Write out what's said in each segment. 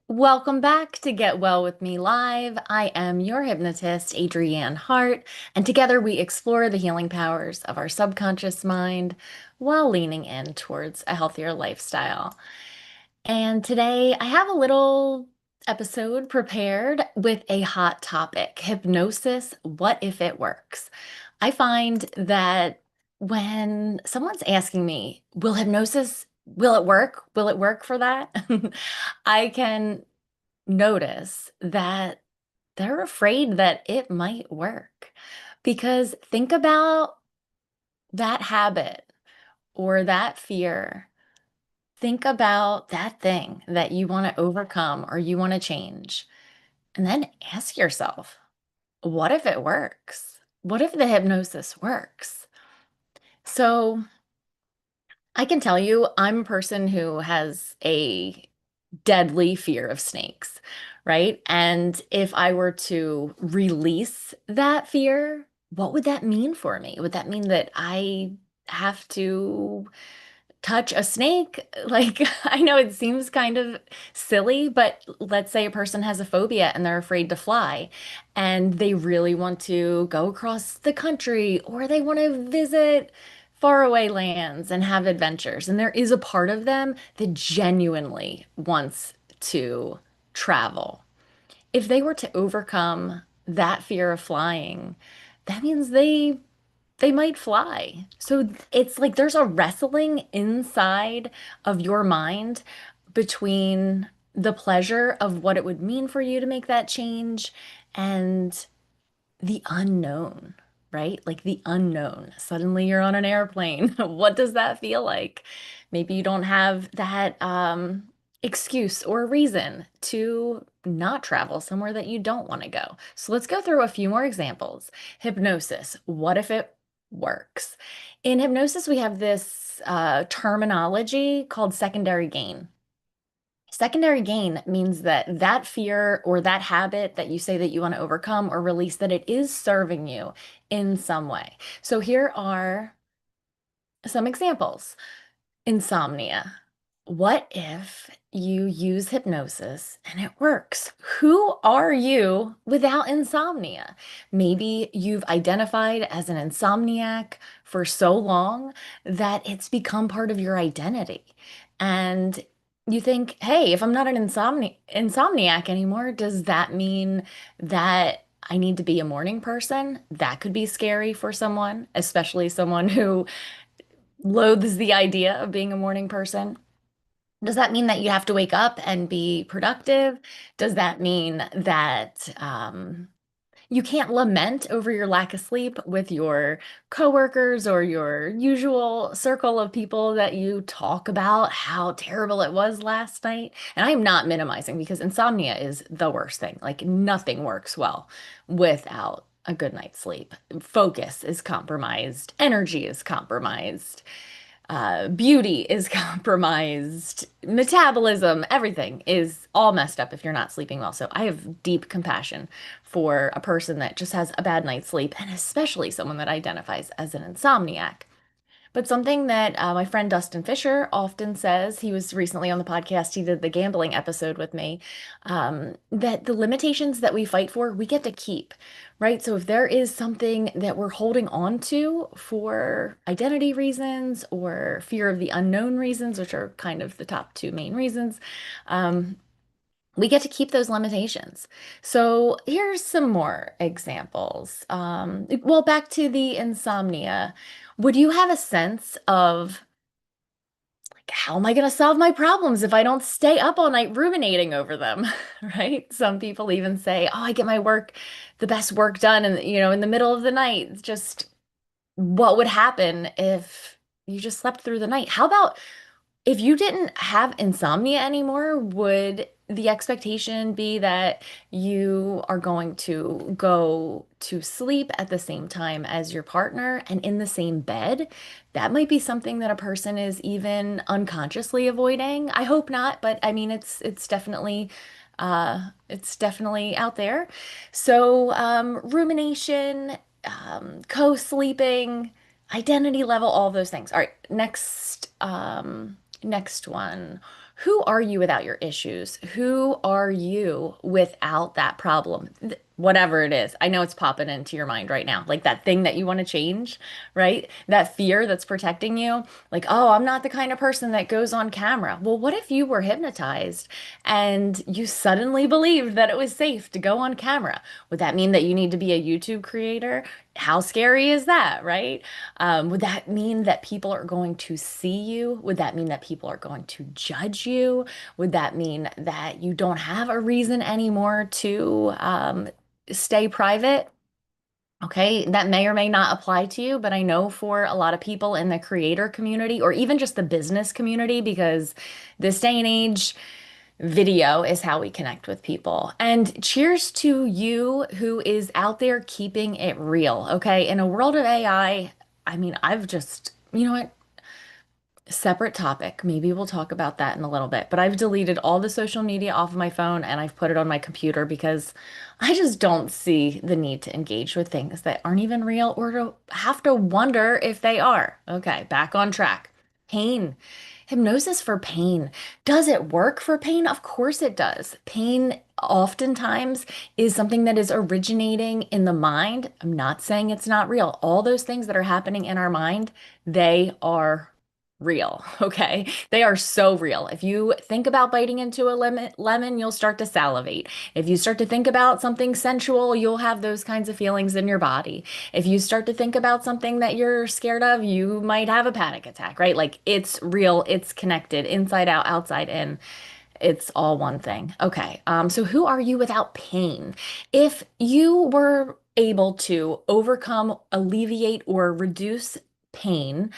Welcome back to Get Well with Me Live. I am your hypnotist, Adrianne Hart, and together we explore the healing powers of our subconscious mind while leaning in towards a healthier lifestyle. And today I have a little episode prepared with a hot topic, hypnosis. What if it works? I find that when someone's asking me, will it work? Will it work for that? I can notice that they're afraid that it might work. Because think about that habit or that fear. Think about that thing that you want to overcome or you want to change. And then ask yourself, what if it works? What if the hypnosis works? So I can tell you, I'm a person who has a deadly fear of snakes, right? And if I were to release that fear, what would that mean for me? Would that mean that I have to touch a snake? Like, I know it seems kind of silly, but let's say a person has a phobia and they're afraid to fly, and they really want to go across the country or they want to visit faraway lands and have adventures. And there is a part of them that genuinely wants to travel. If they were to overcome that fear of flying, that means they might fly. So it's like there's a wrestling inside of your mind between the pleasure of what it would mean for you to make that change and the unknown, right? Like the unknown. Suddenly you're on an airplane. What does that feel like? Maybe you don't have that excuse or reason to not travel somewhere that you don't want to go. So let's go through a few more examples. Hypnosis. What if it works? In hypnosis, we have this terminology called secondary gain. Secondary gain means that that fear or that habit that you say that you want to overcome or release, that it is serving you in some way. So here are some examples. Insomnia. What if you use hypnosis and it works? Who are you without insomnia? Maybe you've identified as an insomniac for so long that it's become part of your identity. And you think, hey, if I'm not an insomniac anymore, does that mean that I need to be a morning person? That could be scary for someone, especially someone who loathes the idea of being a morning person. Does that mean that you have to wake up and be productive? Does that mean that you can't lament over your lack of sleep with your coworkers or your usual circle of people that you talk about how terrible it was last night? And I'm not minimizing because insomnia is the worst thing. Like nothing works well without a good night's sleep. Focus is compromised, energy is compromised, beauty is compromised, metabolism, everything is all messed up if you're not sleeping well. So I have deep compassion for a person that just has a bad night's sleep, and especially someone that identifies as an insomniac. But something that my friend Dustin Fisher often says, he was recently on the podcast, he did the gambling episode with me, that the limitations that we fight for, we get to keep, right? So if there is something that we're holding on to for identity reasons or fear of the unknown reasons, which are kind of the top two main reasons, um, we get to keep those limitations. So here's some more examples. Well, back to the insomnia. Would you have a sense of like, how am I going to solve my problems if I don't stay up all night ruminating over them? Right? Some people even say, "Oh, I get my work, the best work done in the middle of the night." It's just what would happen if you just slept through the night? How about if you didn't have insomnia anymore, would the expectation be that you are going to go to sleep at the same time as your partner and in the same bed? That might be something that a person is even unconsciously avoiding. I hope not, but I mean it's definitely out there. So rumination, co-sleeping, identity level, all those things. All right, next one. Who are you without your issues? Who are you without that problem? Whatever it is. I know it's popping into your mind right now. Like that thing that you want to change, right? That fear that's protecting you. Like, oh, I'm not the kind of person that goes on camera. Well, what if you were hypnotized and you suddenly believed that it was safe to go on camera? Would that mean that you need to be a YouTube creator? How scary is that, right? Would that mean that people are going to see you? Would that mean that people are going to judge you? Would that mean that you don't have a reason anymore to stay private? Okay, that may or may not apply to you, but I know for a lot of people in the creator community or even just the business community, because this day and age, video is how we connect with people. And cheers to you who is out there keeping it real. Okay, in a world of I mean, I've just, you know what? Separate topic. Maybe we'll talk about that in a little bit. But I've deleted all the social media off of my phone and I've put it on my computer because I just don't see the need to engage with things that aren't even real or to have to wonder if they are. Okay, back on track. Pain. Hypnosis for pain. Does it work for pain? Of course it does. Pain oftentimes is something that is originating in the mind. I'm not saying it's not real. All those things that are happening in our mind, they are real, okay? They are so real. If you think about biting into a lemon, you'll start to salivate. If you start to think about something sensual, you'll have those kinds of feelings in your body. If you start to think about something that you're scared of, you might have a panic attack, right? Like it's real, it's connected, inside out, outside in. It's all one thing. Okay. So who are you without pain? If you were able to overcome, alleviate, or reduce pain,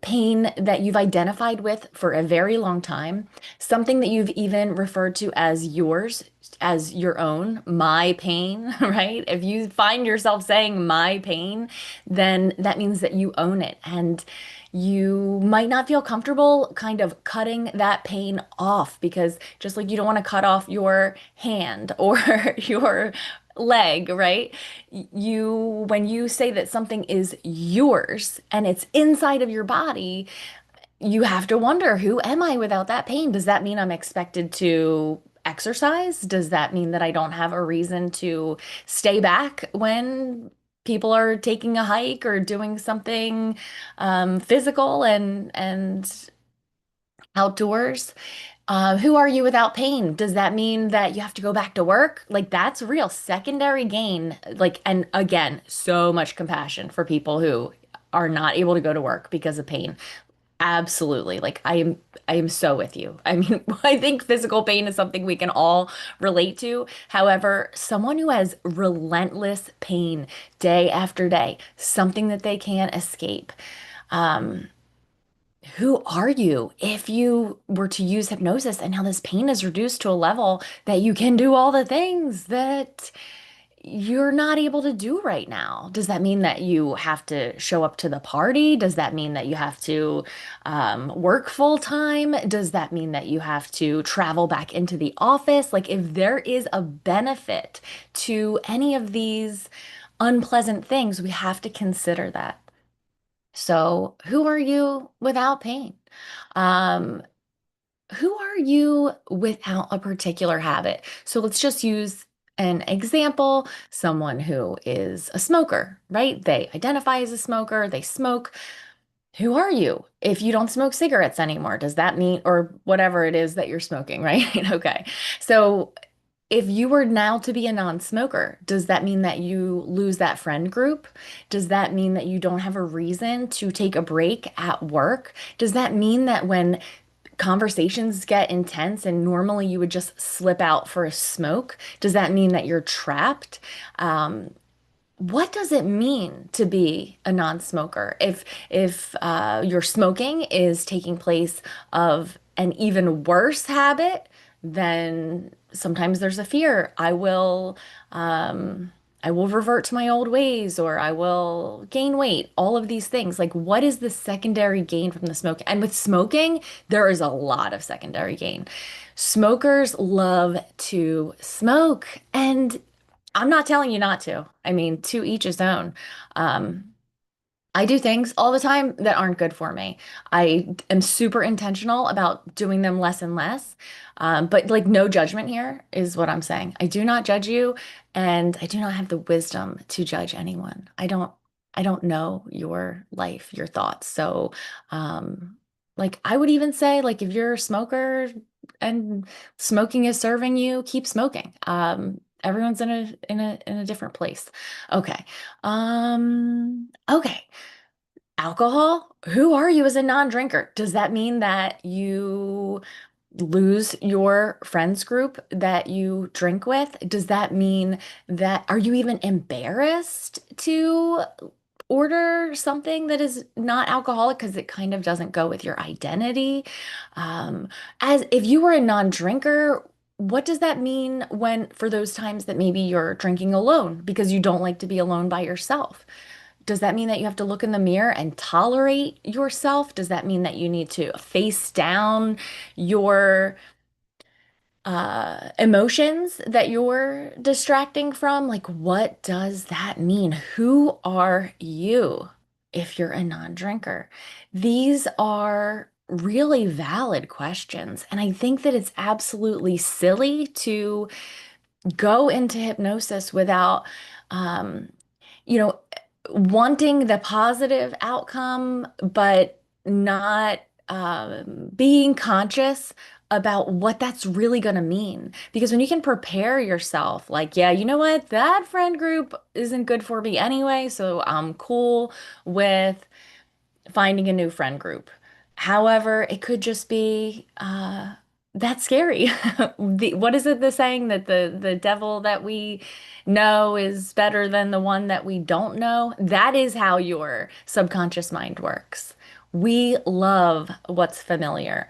pain that you've identified with for a very long time, something that you've even referred to as yours, as your own, my pain, right? If you find yourself saying my pain, then that means that you own it. And you might not feel comfortable kind of cutting that pain off because just like you don't want to cut off your hand or your leg, right? When you say that something is yours and it's inside of your body, you have to wonder, who am I without that pain? Does that mean I'm expected to exercise? Does that mean that I don't have a reason to stay back when people are taking a hike or doing something physical and outdoors? Who are you without pain? Does that mean that you have to go back to work? Like that's real secondary gain. Like, and again, so much compassion for people who are not able to go to work because of pain. Absolutely. Like I am so with you. I mean, I think physical pain is something we can all relate to. However, someone who has relentless pain day after day, something that they can't escape. Um, who are you if you were to use hypnosis and now this pain is reduced to a level that you can do all the things that you're not able to do right now? Does that mean that you have to show up to the party? Does that mean that you have to work full time? Does that mean that you have to travel back into the office? Like, if there is a benefit to any of these unpleasant things, we have to consider that. So, who are you without pain? Um, who are you without a particular habit? So let's just use an example, someone who is a smoker, right? They identify as a smoker, they smoke. Who are you if you don't smoke cigarettes anymore? Does that mean, or whatever it is that you're smoking, right? Okay. So if you were now to be a non-smoker, does that mean that you lose that friend group? Does that mean that you don't have a reason to take a break at work? Does that mean that when conversations get intense and normally you would just slip out for a smoke, does that mean that you're trapped? What does it mean to be a non-smoker? If your smoking is taking place of an even worse habit, then sometimes there's a fear. I will revert to my old ways or I will gain weight. All of these things. Like, what is the secondary gain from the smoke? And with smoking, there is a lot of secondary gain. Smokers love to smoke, and I'm not telling you not to. I mean, to each his own. Um, I do things all the time that aren't good for me. I am super intentional about doing them less and less. But like no judgment here is what I'm saying. I do not judge you, and I do not have the wisdom to judge anyone. I don't know your life, your thoughts. So, um, like I would even say, like if you're a smoker and smoking is serving you, keep smoking. Everyone's in a different place. Okay. Okay. Alcohol? Who are you as a non-drinker? Does that mean that you lose your friends group that you drink with? Does that mean that are you even embarrassed to order something that is not alcoholic because it kind of doesn't go with your identity? Um, as if you were a non-drinker, what does that mean when for those times that maybe you're drinking alone because you don't like to be alone by yourself? Does that mean that you have to look in the mirror and tolerate yourself? Does that mean that you need to face down your emotions that you're distracting from? Like, what does that mean? Who are you if you're a non-drinker? These are really valid questions. And I think that it's absolutely silly to go into hypnosis without, um, you know, wanting the positive outcome, but not being conscious about what that's really going to mean. Because when you can prepare yourself, like, yeah, you know what, that friend group isn't good for me anyway, so I'm cool with finding a new friend group. However, it could just be that's scary. What is it the saying that the devil that we know is better than the one that we don't know? That is how your subconscious mind works. We love what's familiar.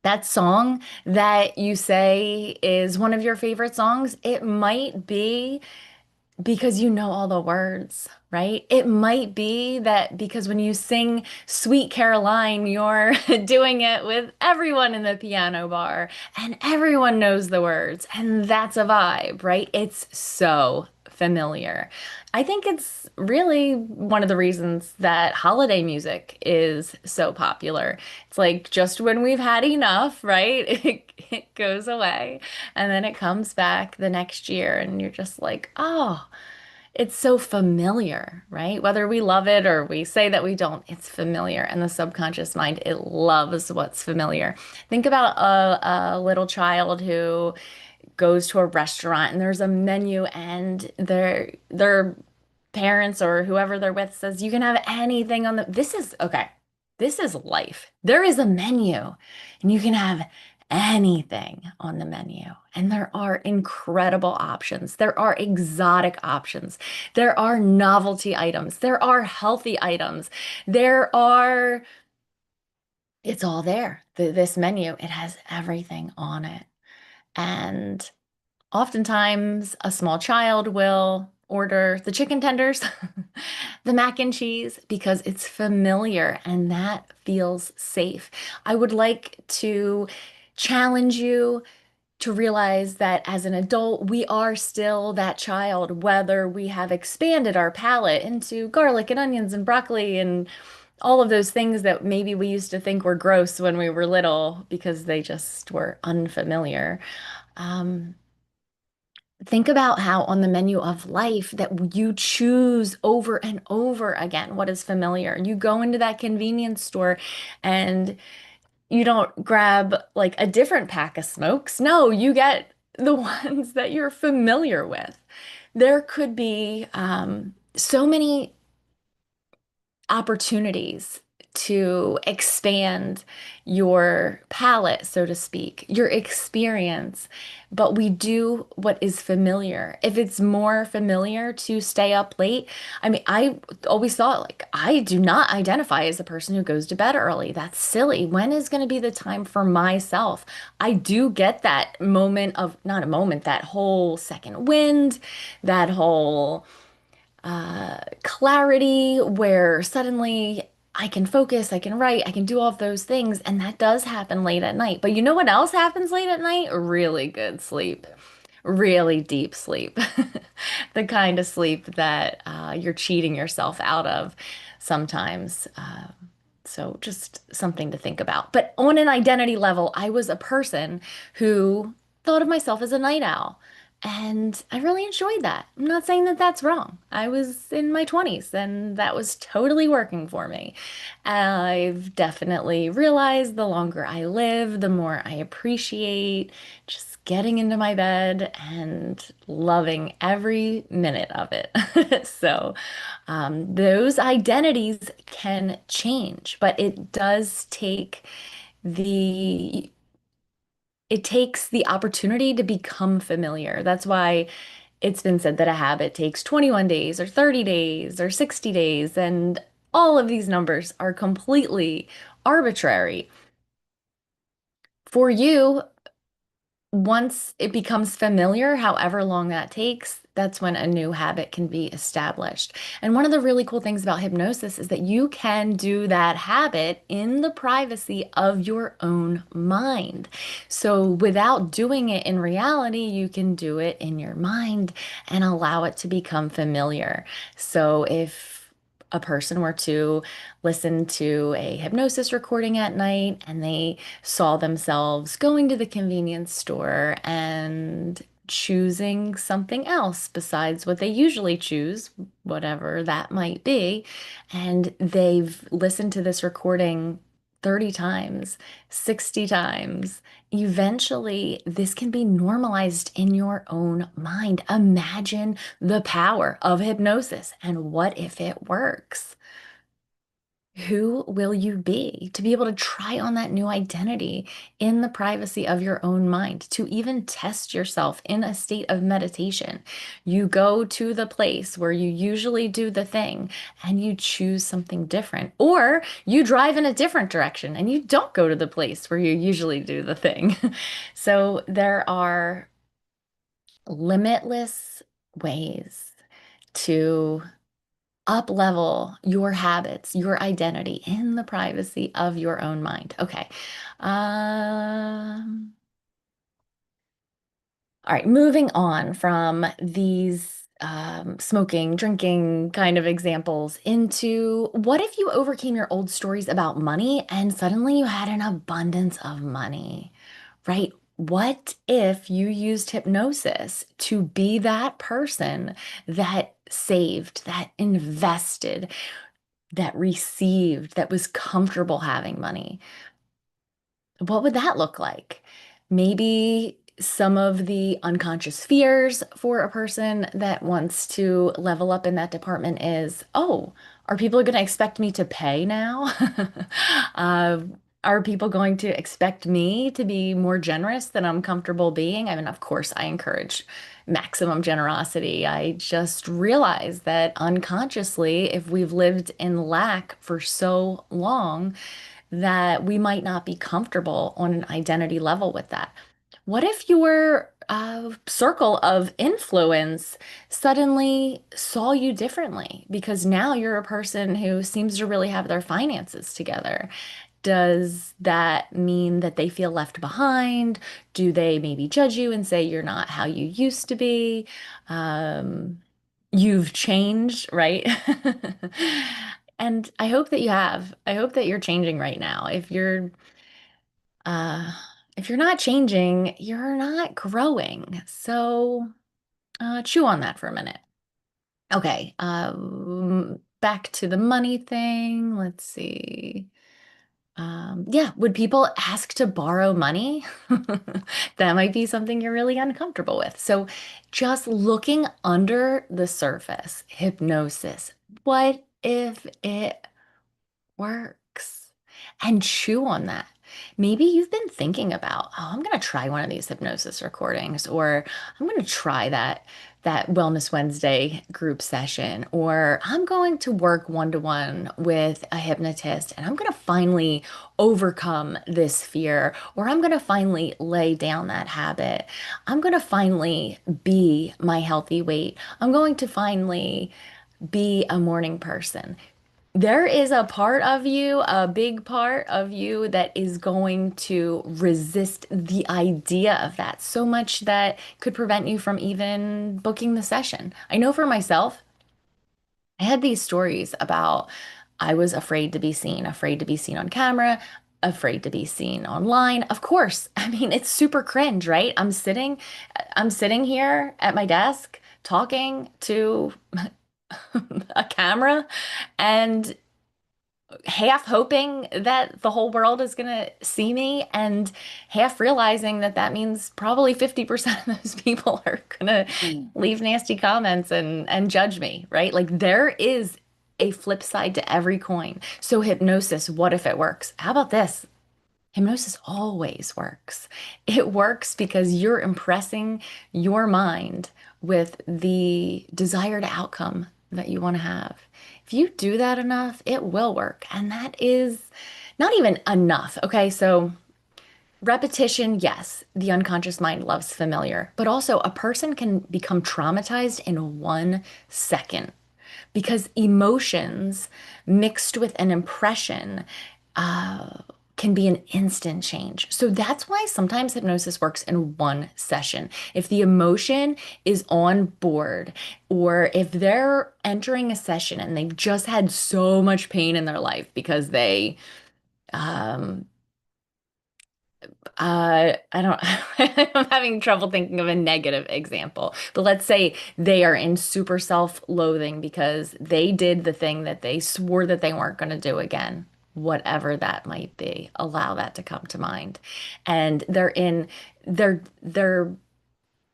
That song that you say is one of your favorite songs, it might be because you know all the words, right? It might be that because when you sing Sweet Caroline, you're doing it with everyone in the piano bar and everyone knows the words, and that's a vibe, right? It's so familiar. I think it's really one of the reasons that holiday music is so popular. It's like just when we've had enough, right? It goes away and then it comes back the next year, and you're just like, oh. It's so familiar, right? Whether we love it or we say that we don't, it's familiar. And the subconscious mind, it loves what's familiar. Think about a little child who goes to a restaurant and there's a menu and their parents or whoever they're with says you can have anything on the this is okay. This is life. There is a menu and you can have anything on the menu. And there are incredible options. There are exotic options. There are novelty items. There are healthy items. There are, it's all there. This menu, it has everything on it. And oftentimes, a small child will order the chicken tenders, the mac and cheese, because it's familiar and that feels safe. I would like to challenge you to realize that as an adult, we are still that child, whether we have expanded our palate into garlic and onions and broccoli and all of those things that maybe we used to think were gross when we were little because they just were unfamiliar. Um, Think about how on the menu of life that you choose over and over again what is familiar. You go into that convenience store and you don't grab like a different pack of smokes. No, you get the ones that you're familiar with. There could be so many opportunities to expand your palette, so to speak, your experience, but we do what is familiar. If it's more familiar to stay up late, I mean, I always thought like I do not identify as a person who goes to bed early. That's silly. When is going to be the time for myself? I do get that moment of, not a moment, that whole second wind, that whole clarity where suddenly I can focus, I can write, I can do all of those things. And that does happen late at night. But you know what else happens late at night? Really good sleep. really deep sleep, the kind of sleep that you're cheating yourself out of sometimes. So just something to think about. But on an identity level, I was a person who thought of myself as a night owl. And I really enjoyed that. I'm not saying that that's wrong. I was in my 20s and that was totally working for me. I've definitely realized the longer I live, the more I appreciate just getting into my bed and loving every minute of it. So, those identities can change, but the it takes the opportunity to become familiar. That's why it's been said that a habit takes 21 days or 30 days or 60 days, and all of these numbers are completely arbitrary. For you, once it becomes familiar, however long that takes, that's when a new habit can be established. And one of the really cool things about hypnosis is that you can do that habit in the privacy of your own mind. So without doing it in reality, you can do it in your mind and allow it to become familiar. So if a person were to listen to a hypnosis recording at night and they saw themselves going to the convenience store and choosing something else besides what they usually choose, whatever that might be. And they've listened to this recording 30 times, 60 times. Eventually, this can be normalized in your own mind. Imagine the power of hypnosis and what if it works? Who will you be to be able to try on that new identity in the privacy of your own mind, to even test yourself in a state of meditation? You go to the place where you usually do the thing and you choose something different, or you drive in a different direction and you don't go to the place where you usually do the thing. So there are limitless ways to up level your habits, your identity in the privacy of your own mind. Okay. Um, all right, moving on from these smoking, drinking kind of examples into what if you overcame your old stories about money and suddenly you had an abundance of money, right? What if you used hypnosis to be that person that saved, that invested, that received, that was comfortable having money? What would that look like? Maybe some of the unconscious fears for a person that wants to level up in that department is, oh, are people going to expect me to pay now? Uh, are people going to expect me to be more generous than I'm comfortable being? I mean, of course, I encourage maximum generosity. I just realize that unconsciously, if we've lived in lack for so long, that we might not be comfortable on an identity level with that. What if your circle of influence suddenly saw you differently because now you're a person who seems to really have their finances together? Does that mean that they feel left behind? Do they maybe judge you and say you're not how you used to be? Um, you've changed, right? And I hope that you have. I hope that you're changing right now. Uh if you're not changing, you're not growing. So chew on that for a minute. Okay, back to the money thing. Let's see. Yeah, would people ask to borrow money? That might be something you're really uncomfortable with. So, just looking under the surface, hypnosis. What if it works? And chew on that. Maybe you've been thinking about, oh, I'm going to try one of these hypnosis recordings, or I'm going to try that Wellness Wednesday group session, or I'm going to work one-to-one with a hypnotist and I'm going to finally overcome this fear, or I'm going to finally lay down that habit. I'm going to finally be my healthy weight. I'm going to finally be a morning person. There is a part of you, a big part of you that is going to resist the idea of that so much that could prevent you from even booking the session. I know for myself, I had these stories about I was afraid to be seen on camera, afraid to be seen online. Of course, I mean, it's super cringe, right? I'm sitting here at my desk talking to a camera and half hoping that the whole world is going to see me and half realizing that that means probably 50% of those people are going to leave nasty comments and judge me, right? Like there is a flip side to every coin. So hypnosis, what if it works? How about this? Hypnosis always works. It works because you're impressing your mind with the desired outcome that you want to have. If you do that enough, it will work. And that is not even enough. Okay, so repetition, yes, the unconscious mind loves familiar, but also a person can become traumatized in 1 second because emotions mixed with an impression uh, can be an instant change. So that's why sometimes hypnosis works in one session. If the emotion is on board, or if they're entering a session and they've just had so much pain in their life because they, um, I don't, I'm having trouble thinking of a negative example, but let's say they are in super self-loathing because they did the thing that they swore that they weren't going to do again, whatever that might be. Allow that to come to mind. And they're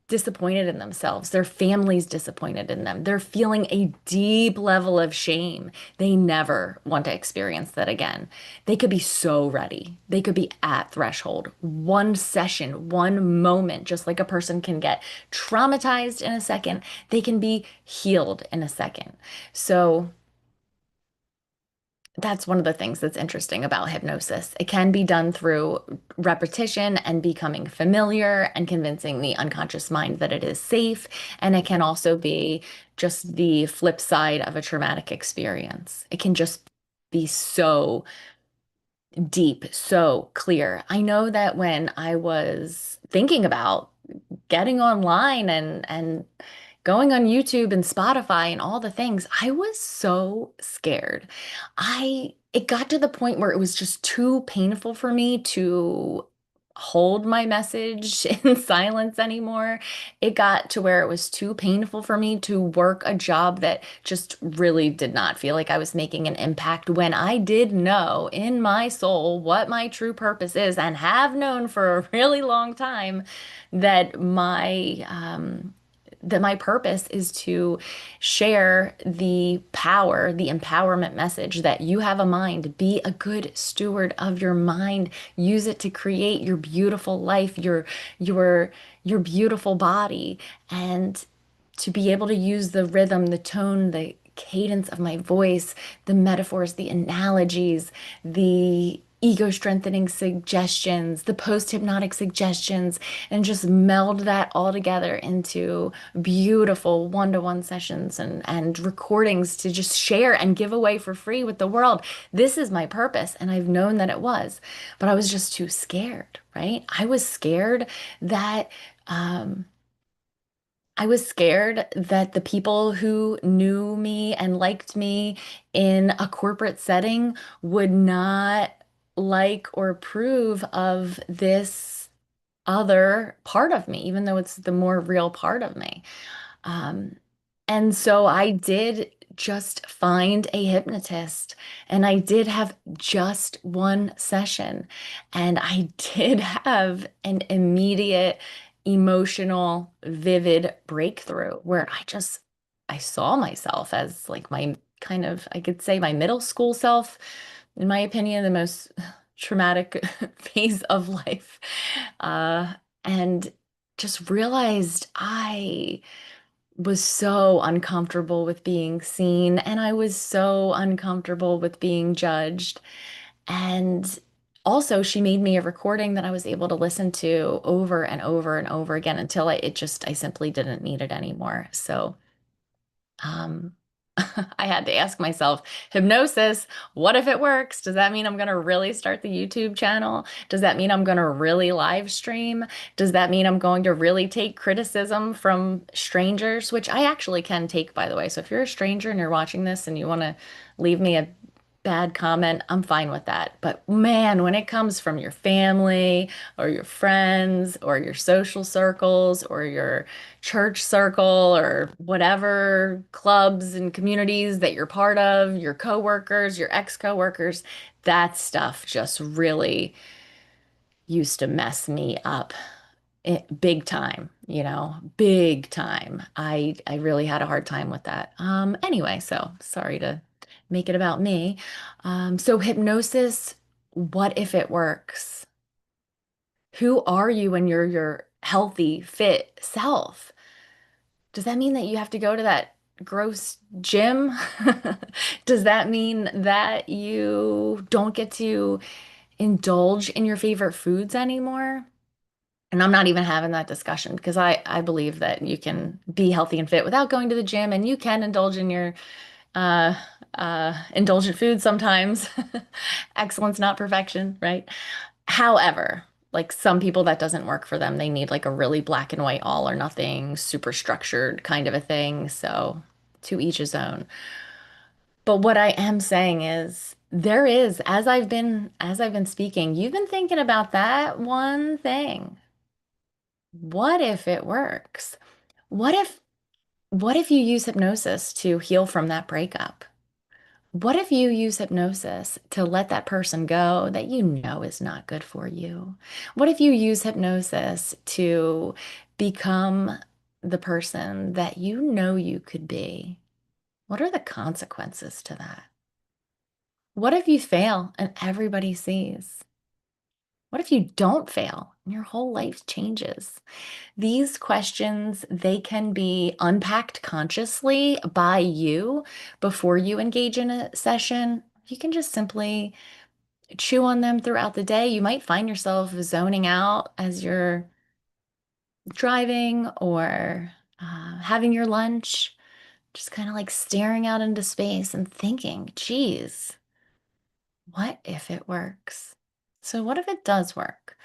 disappointed in themselves. Their family's disappointed in them. They're feeling a deep level of shame. They never want to experience that again. They could be so ready. They could be at threshold. One session, one moment, just like a person can get traumatized in a second, they can be healed in a second. So, that's one of the things that's interesting about hypnosis. It can be done through repetition and becoming familiar and convincing the unconscious mind that it is safe. And it can also be just the flip side of a traumatic experience. It can just be so deep, so clear. I know that when I was thinking about getting online and going on YouTube and Spotify and all the things, I was so scared. It got to the point where it was just too painful for me to hold my message in silence anymore. It got to where it was too painful for me to work a job that just really did not feel like I was making an impact when I did know in my soul what my true purpose is and have known for a really long time that my purpose is to share the power, the empowerment message that you have a mind. Be a good steward of your mind. Use it to create your beautiful life, your your beautiful body, and to be able to use the rhythm, the tone, the cadence of my voice, the metaphors, the analogies, the ego strengthening suggestions, the post hypnotic suggestions, and just meld that all together into beautiful one-to-one sessions and recordings to just share and give away for free with the world. This is my purpose, and I've known that it was, but I was just too scared, right? That. Um, I was scared that the people who knew me and liked me in a corporate setting would not like or approve of this other part of me, even though it's the more real part of me. Um, and so I did just find a hypnotist and I did have just one session and I did have an immediate emotional, vivid breakthrough where I saw myself as like my kind of, I could say my middle school self, in my opinion, the most traumatic phase of life. Uh, and just realized I was so uncomfortable with being seen and I was so uncomfortable with being judged. And also, she made me a recording that I was able to listen to over and over and over again until I simply didn't need it anymore. So, um, I had to ask myself, hypnosis, what if it works? Does that mean I'm going to really start the YouTube channel? Does that mean I'm going to really live stream? Does that mean I'm going to really take criticism from strangers, which I actually can take, by the way. So if you're a stranger and you're watching this and you want to leave me a bad comment, I'm fine with that. But man, when it comes from your family or your friends or your social circles or your church circle or whatever clubs and communities that you're part of, your coworkers, your ex-coworkers, that stuff just really used to mess me up big time, big time. I really had a hard time with that. Anyway, so sorry to make it about me. So hypnosis, what if it works? Who are you when you're your healthy, fit self? Does that mean that you have to go to that gross gym? Does that mean that you don't get to indulge in your favorite foods anymore? And I'm not even having that discussion because I believe that you can be healthy and fit without going to the gym and you can indulge in your uh, indulgent food sometimes. Excellence, not perfection, right? However, like some people that doesn't work for them. They need like a really black and white, all or nothing, super structured kind of a thing. So to each his own. But what I am saying is there is, as I've been speaking, you've been thinking about that one thing. What if it works? What if what if you use hypnosis to heal from that breakup? What if you use hypnosis to let that person go that you know is not good for you? What if you use hypnosis to become the person that you know you could be? What are the consequences to that? What if you fail and everybody sees? What if you don't fail and your whole life changes? These questions, they can be unpacked consciously by you before you engage in a session. You can just simply chew on them throughout the day. You might find yourself zoning out as you're driving or having your lunch, just kind of like staring out into space and thinking, geez, what if it works? So, what if it does work?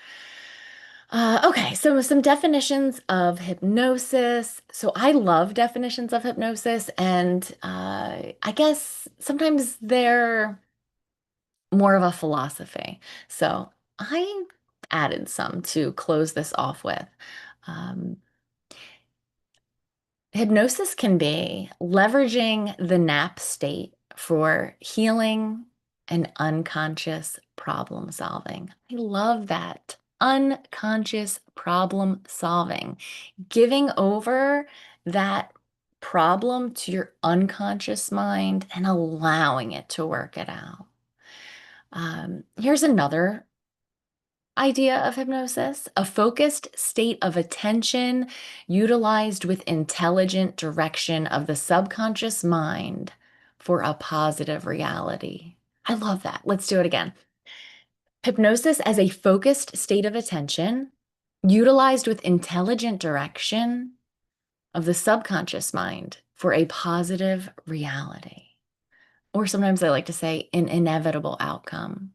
Okay, so some definitions of hypnosis. So I love definitions of hypnosis, and I guess sometimes they're more of a philosophy. So I added some to close this off with. Um, Hypnosis can be leveraging the nap state for healing and unconscious problem solving. I love that. Unconscious problem solving, giving over that problem to your unconscious mind and allowing it to work it out. Here's another idea of hypnosis, a focused state of attention utilized with intelligent direction of the subconscious mind for a positive reality. I love that. Let's do it again. Hypnosis as a focused state of attention utilized with intelligent direction of the subconscious mind for a positive reality. Or sometimes I like to say an inevitable outcome.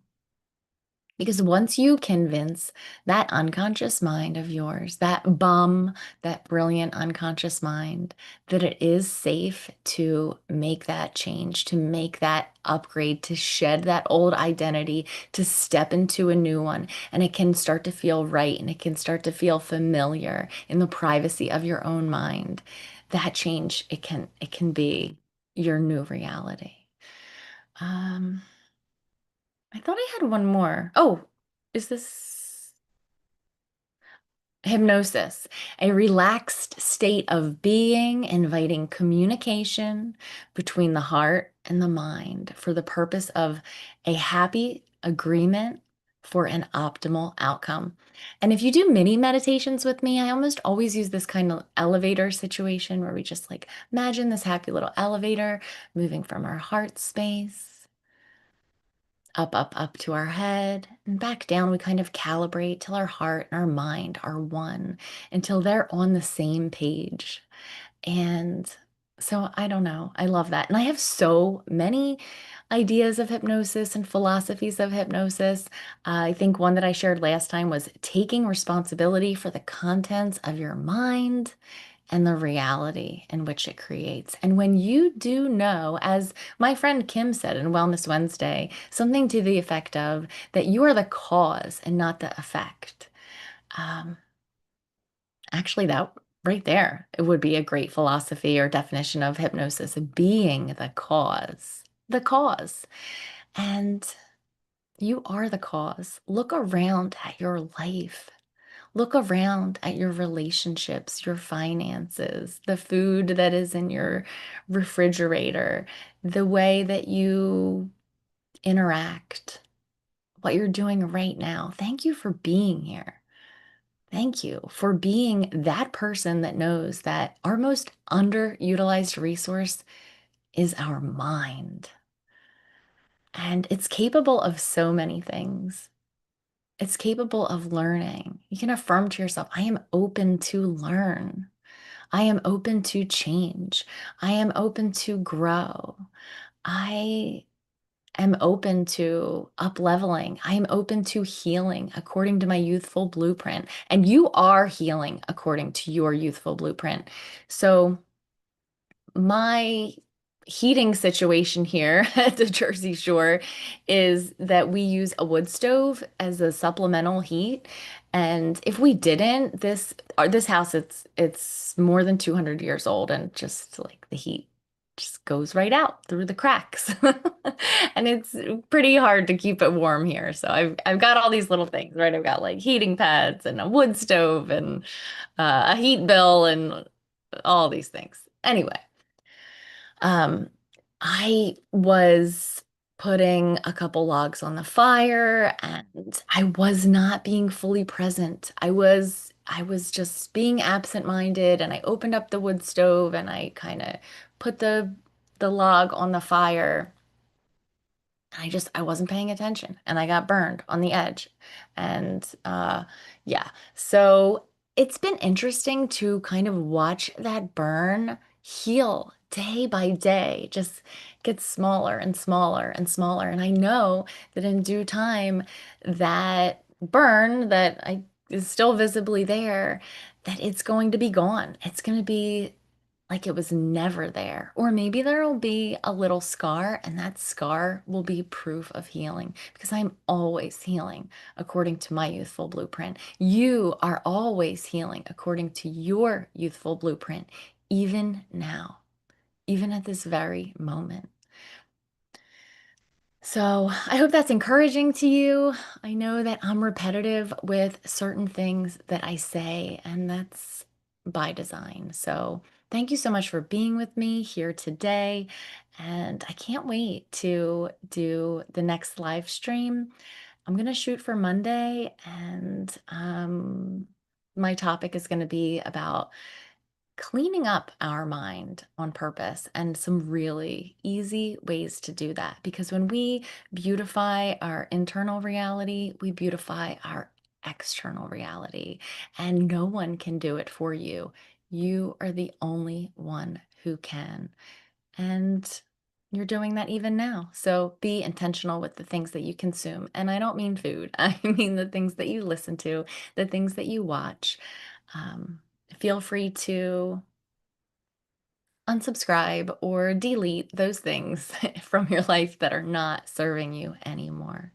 Because once you convince that unconscious mind of yours, that that brilliant unconscious mind, that it is safe to make that change, to make that upgrade, to shed that old identity, to step into a new one, and it can start to feel right and it can start to feel familiar in the privacy of your own mind, that change, it can be your new reality. Um, I thought I had one more. Oh, is this hypnosis? A relaxed state of being, inviting communication between the heart and the mind for the purpose of a happy agreement for an optimal outcome. And if you do mini meditations with me, I almost always use this kind of elevator situation where we just like imagine this happy little elevator moving from our heart space up, up, up to our head and back down. We kind of calibrate till our heart and our mind are one, until they're on the same page. And So I don't know. I love that. And I have so many ideas of hypnosis and philosophies of hypnosis. I think one that I shared last time was taking responsibility for the contents of your mind and the reality in which it creates. And when you do know, as my friend Kim said in Wellness Wednesday, something to the effect of that you are the cause and not the effect. Um, Actually, that right there, it would be a great philosophy or definition of hypnosis, being the cause, the cause. And you are the cause. Look around at your life. Look around at your relationships, your finances, the food that is in your refrigerator, the way that you interact, what you're doing right now. Thank you for being here. Thank you for being that person that knows that our most underutilized resource is our mind. And it's capable of so many things. It's capable of learning. You can affirm to yourself, I am open to learn. I am open to change. I am open to grow. I am open to up leveling. I am open to healing according to my youthful blueprint. And you are healing according to your youthful blueprint. So, my heating situation here at the Jersey Shore is that we use a wood stove as a supplemental heat. And if we didn't, this house, it's more than 200 years old, and just like the heat just goes right out through the cracks. And it's pretty hard to keep it warm here. So I've got all these little things, right? I've got like heating pads and a wood stove and a heat bill and all these things. Anyway, um, I was putting a couple logs on the fire and I was not being fully present. I was just being absent-minded, and I opened up the wood stove and I kind of put the log on the fire. I wasn't paying attention and I got burned on the edge. And yeah, so it's been interesting to kind of watch that burn heal day by day, just get smaller and smaller and smaller. And I know that in due time, that burn that I is still visibly there, that it's going to be gone. It's going to be like it was never there. Or maybe there will be a little scar, and that scar will be proof of healing because I'm always healing according to my youthful blueprint. You are always healing according to your youthful blueprint, even now, even at this very moment. So I hope that's encouraging to you. I know that I'm repetitive with certain things that I say, and that's by design. So thank you so much for being with me here today. And I can't wait to do the next live stream. I'm going to shoot for Monday, and my topic is going to be about cleaning up our mind on purpose and some really easy ways to do that. Because when we beautify our internal reality, we beautify our external reality, and no one can do it for you. You are the only one who can. And you're doing that even now. So be intentional with the things that you consume. And I don't mean food, I mean the things that you listen to, the things that you watch. Um, Feel free to unsubscribe or delete those things from your life that are not serving you anymore.